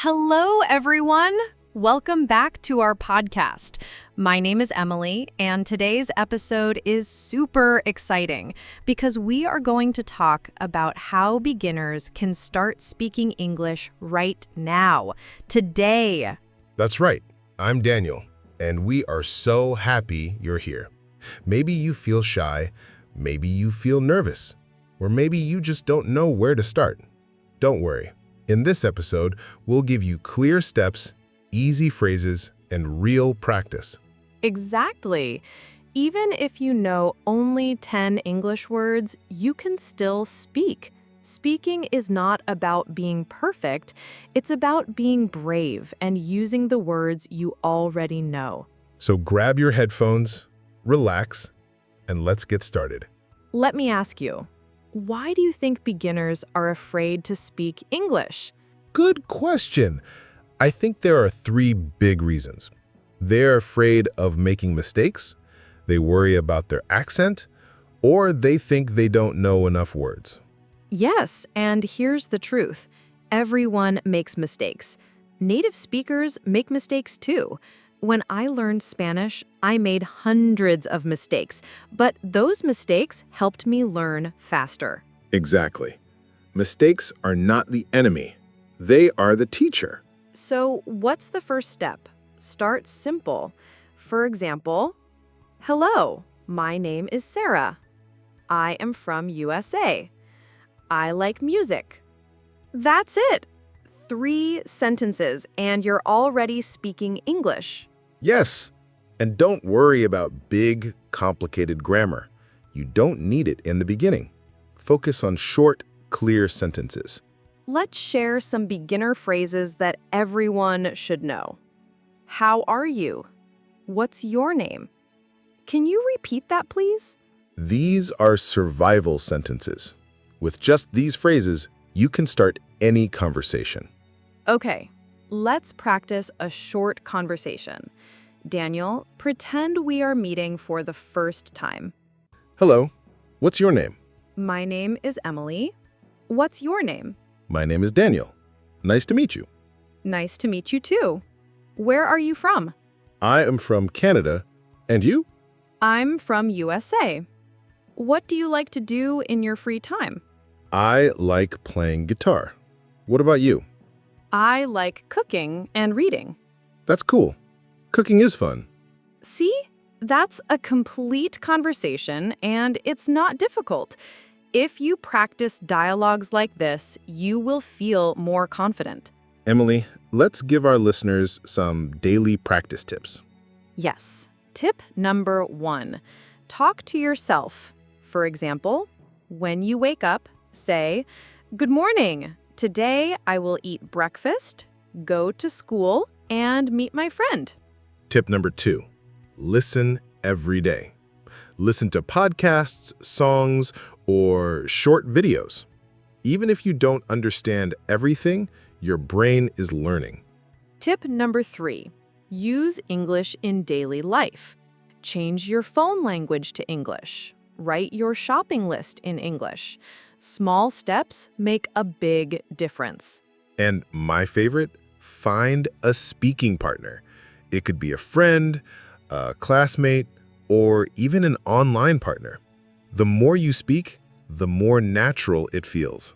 Hello, everyone. Welcome back to our podcast. My name is Emily, and today's episode is super exciting because we are going to talk about how beginners can start speaking English right now, today. That's right. I'm Daniel, and we are so happy you're here. Maybe you feel shy, maybe you feel nervous, or maybe you just don't know where to start. Don't worry. In this episode, we'll give you clear steps, easy phrases, and real practice. Exactly. Even if you know only 10 English words, you can still speak. Speaking is not about being perfect, it's about being brave and using the words you already know. So grab your headphones, relax, and let's get started. Let me ask you, why do you think beginners are afraid to speak English? Good question. I think there are three big reasons. They're afraid of making mistakes, they worry about their accent, or they think they don't know enough words. Yes, and here's the truth. Everyone makes mistakes. Native speakers make mistakes too. When I learned Spanish, I made hundreds of mistakes, but those mistakes helped me learn faster. Exactly. Mistakes are not the enemy. They are the teacher. So, what's the first step? Start simple. For example, hello, my name is Sarah. I am from USA. I like music. That's it. 3 sentences, and you're already speaking English. Yes, and don't worry about big, complicated grammar. You don't need it in the beginning. Focus on short, clear sentences. Let's share some beginner phrases that everyone should know. How are you? What's your name? Can you repeat that, please? These are survival sentences. With just these phrases, you can start any conversation. Okay, let's practice a short conversation. Daniel, pretend we are meeting for the first time. Hello, what's your name? My name is Emily. What's your name? My name is Daniel. Nice to meet you. Nice to meet you too. Where are you from? I am from Canada, and you? I'm from USA. What do you like to do in your free time? I like playing guitar. What about you? I like cooking and reading. That's cool. Cooking is fun. See? That's a complete conversation, and it's not difficult. If you practice dialogues like this, you will feel more confident. Emily, let's give our listeners some daily practice tips. Yes. Tip number 1. Talk to yourself. For example, when you wake up, say, "Good morning. Today I will eat breakfast, go to school, and meet my friend." Tip number 2, listen every day. Listen to podcasts, songs, or short videos. Even if you don't understand everything, your brain is learning. Tip number 3. Use English in daily life. Change your phone language to English. Write your shopping list in English. Small steps make a big difference. And my favorite, find a speaking partner. It could be a friend, a classmate, or even an online partner. The more you speak, the more natural it feels.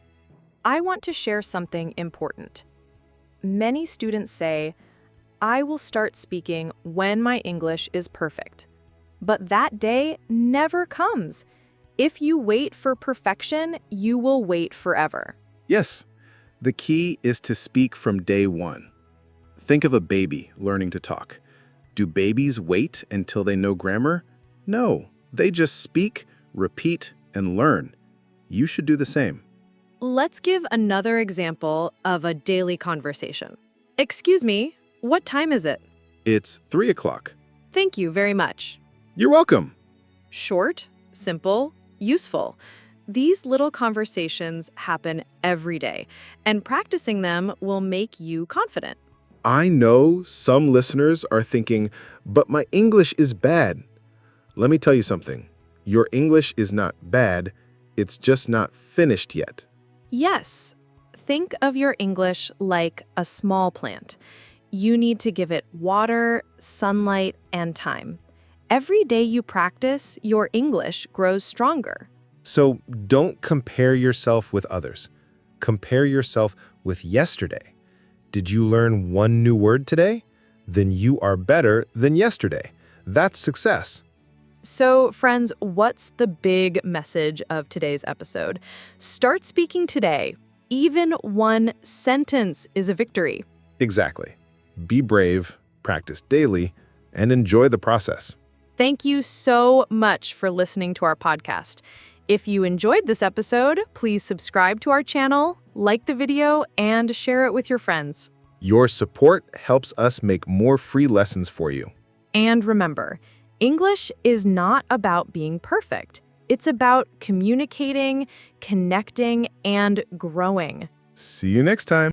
I want to share something important. Many students say, "I will start speaking when my English is perfect." But that day never comes. If you wait for perfection, you will wait forever. Yes, the key is to speak from day one. Think of a baby learning to talk. Do babies wait until they know grammar? No, they just speak, repeat, and learn. You should do the same. Let's give another example of a daily conversation. Excuse me, what time is it? It's 3 o'clock. Thank you very much. You're welcome. Short, simple, useful. These little conversations happen every day, and practicing them will make you confident. I know some listeners are thinking, but my English is bad. Let me tell you something. Your English is not bad, it's just not finished yet. Yes, Think of your English like a small plant. You need to give it water, sunlight, and time. Every day you practice, your English grows stronger. So don't compare yourself with others. Compare yourself with yesterday. Did you learn one new word today? Then you are better than yesterday. That's success. So, friends, what's the big message of today's episode? Start speaking today. Even one sentence is a victory. Exactly. Be brave, practice daily, and enjoy the process. Thank you so much for listening to our podcast. If you enjoyed this episode, please subscribe to our channel, like the video, and share it with your friends. Your support helps us make more free lessons for you. And remember, English is not about being perfect. It's about communicating, connecting, and growing. See you next time.